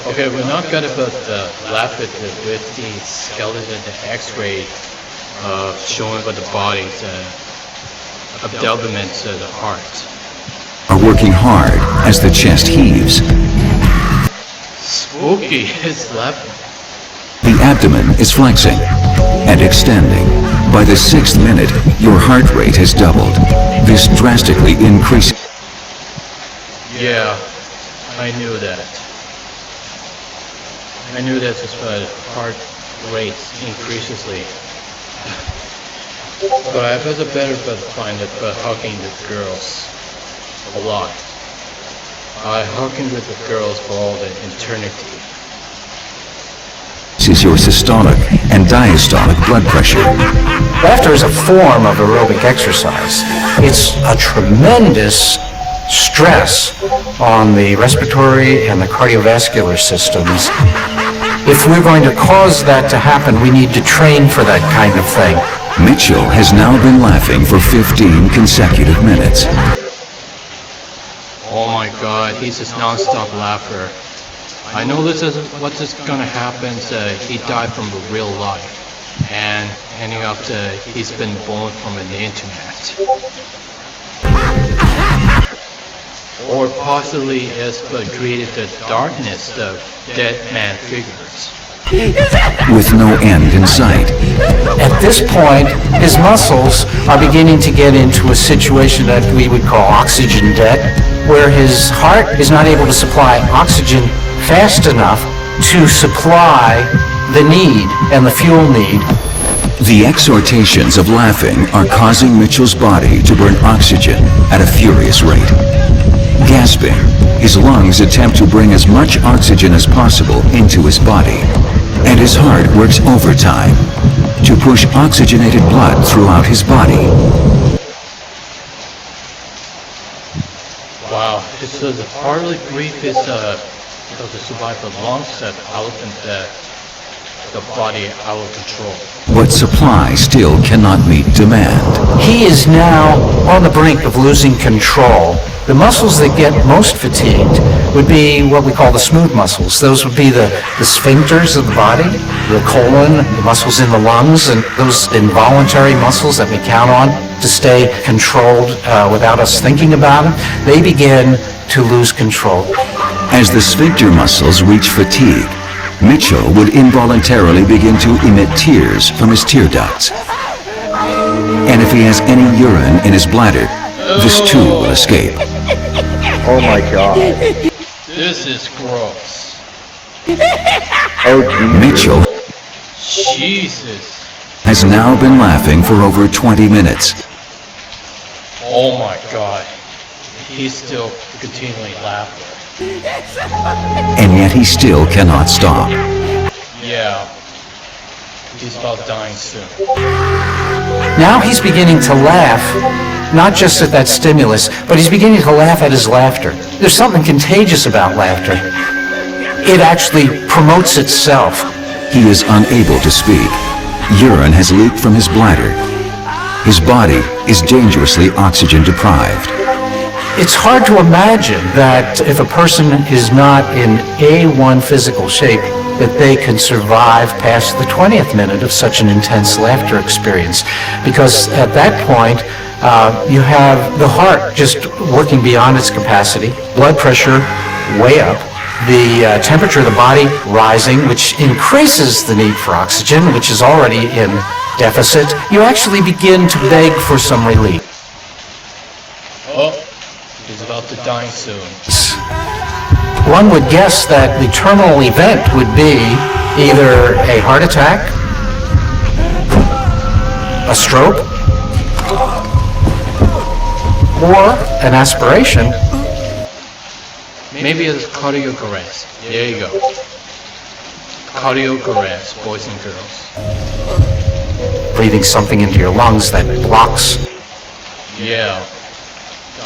Okay, we're not gonna put laugh with the skeleton, the X-ray showing what the body's abdomen to the heart. Are working hard as the chest heaves. Spooky is laughing. The abdomen is flexing and extending. By the 6th minute, your heart rate has doubled. This drastically increases. Yeah, I knew that. I knew that was heart rate increasingly. But I was a better find it by hugging the girls a lot. I hugging with the girls for all the eternity. This is your systolic and diastolic blood pressure. Laughter is a form of aerobic exercise. It's a tremendous stress on the respiratory and the cardiovascular systems. If we're going to cause that to happen, we need to train for that kind of thing. Mitchell has now been laughing for 15 consecutive minutes. Oh my god, he's just non-stop laugher. I know this is what is gonna happen. He died from the real life, and ending up he's been born from the internet, or possibly has created the darkness of dead man figures. With no end in sight. At this point, his muscles are beginning to get into a situation that we would call oxygen debt, where his heart is not able to supply oxygen fast enough to supply the need and the fuel need. The exhortations of laughing are causing Mitchell's body to burn oxygen at a furious rate. Gasping, his lungs attempt to bring as much oxygen as possible into his body, and his heart works overtime to push oxygenated blood throughout his body. Wow, this is partly grief is because to survive the lungs that out and the body out of control. But supply still cannot meet demand. He is now on the brink of losing control. The muscles that get most fatigued would be what we call the smooth muscles. Those would be the sphincters of the body, the colon, the muscles in the lungs, and those involuntary muscles that we count on to stay controlled without us thinking about them. They begin to lose control. As the sphincter muscles reach fatigue, Mitchell would involuntarily begin to emit tears from his tear ducts. And if he has any urine in his bladder, this too will escape. Oh my god. This is gross. Oh Jesus. Mitchell Jesus. has now been laughing for over 20 minutes. Oh my god. He's still continually laughing. And yet he still cannot stop. Yeah. He's about dying soon. Now he's beginning to laugh, not just at that stimulus, but he's beginning to laugh at his laughter. There's something contagious about laughter. It actually promotes itself. He is unable to speak. Urine has leaked from his bladder. His body is dangerously oxygen deprived. It's hard to imagine that if a person is not in A1 physical shape, that they can survive past the 20th minute of such an intense laughter experience. Because at that point, you have the heart just working beyond its capacity, blood pressure way up, the temperature of the body rising, which increases the need for oxygen, which is already in deficit. You actually begin to beg for some relief. Oh, he's about to die soon. One would guess that the terminal event would be either a heart attack, a stroke, or an aspiration. Maybe it's cardiac arrest. There you go. Cardiac arrest, boys and girls. Breathing something into your lungs that blocks Yeah.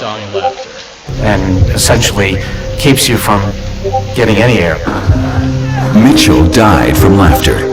Dying laughter. and essentially keeps you from getting any air. Mitchell died from laughter.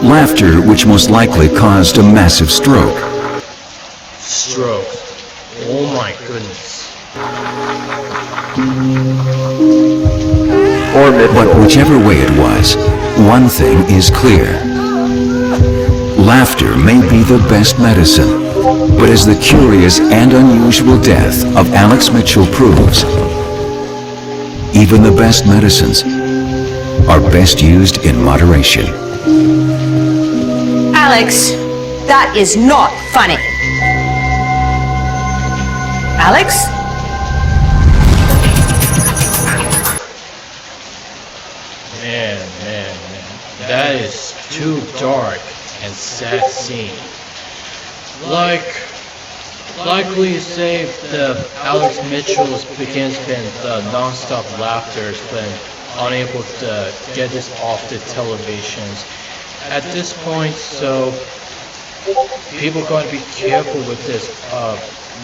Laughter which most likely caused a massive stroke. Stroke. Oh my goodness. Poor Mitchell. But whichever way it was, one thing is clear. Laughter may be the best medicine, but as the curious and unusual death of Alex Mitchell proves, even the best medicines are best used in moderation. Alex, that is not funny. Alex? Man. That is too dark and sad scene. Likely say the Alex Mitchell's begins been the non-stop laughter when unable to get this off the televisions. At this point, so people gotta be careful with this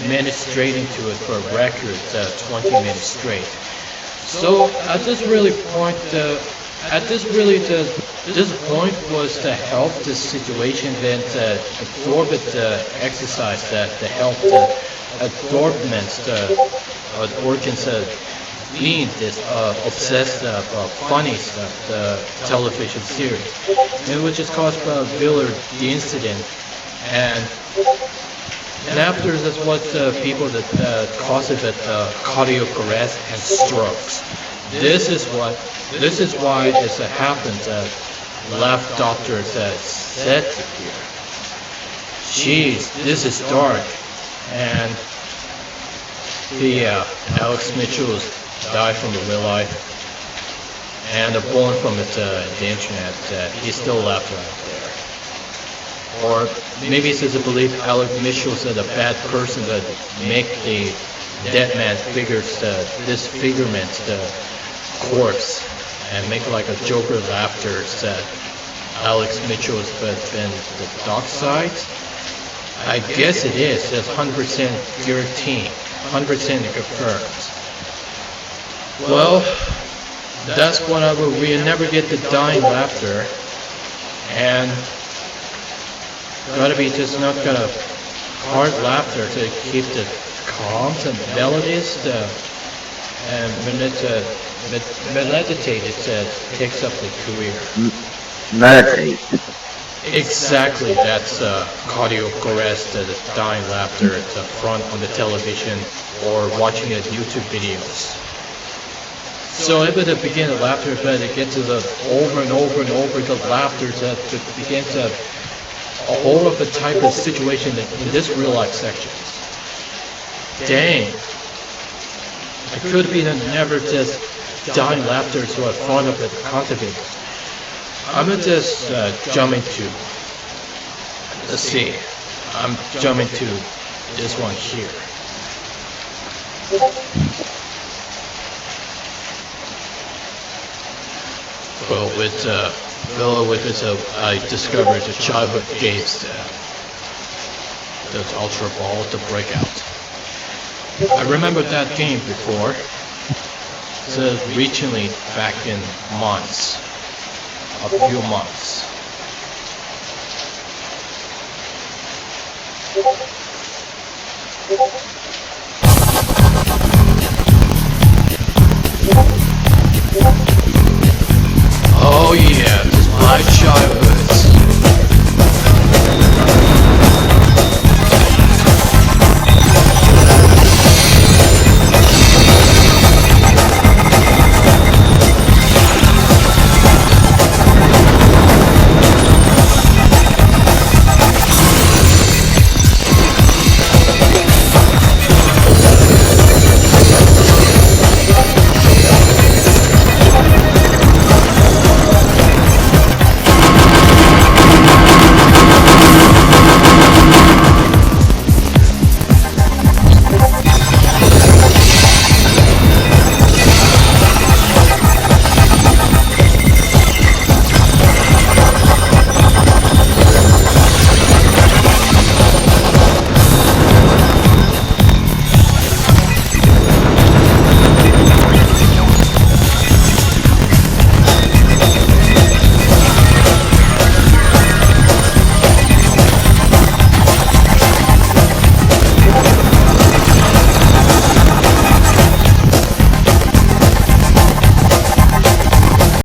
minutes straight into it for a record, 20 minutes straight. So at this point, this point was to help this situation, then to absorb it, exercise that to help the absorbments, the organs being this obsessed funny stuff, the television series. It was just caused by Villard, the incident, and after this was people that causes it cardiac arrest and strokes. This is why it happened. Left doctor said here. Jeez, this is dark, and Alex Mitchell died from the real life, and born from the internet. He's still left out there. Or maybe it's a belief Alex Mitchell's a bad person that make the dead man figures disfigurement the corpse and make like a Joker laughter that Alex Mitchell's been the dark side. I guess it is. That's 100% guaranteed, 100% confirmed. Well, that's what we never get the dying laughter, and gotta be just not gonna hard laughter to keep the calms and melodies, and when it's meditated, takes up the career. Meditate. Exactly, that's cardiac arrest, the dying laughter at the front on the television or watching YouTube videos. So if it begins the laughter, but it gets to the over and over the laughter that begins a whole of the type of situation in this real life section. Dang, it could be that never just dying laughter to a front of the content. I'm gonna just jump into, let's see, I'm jumping to this one here. Well, with this, I discovered the childhood games, those Ultra Ball, the Breakout. I remember that game before, so recently back in months. A few months. Oh yeah, this is my childhood.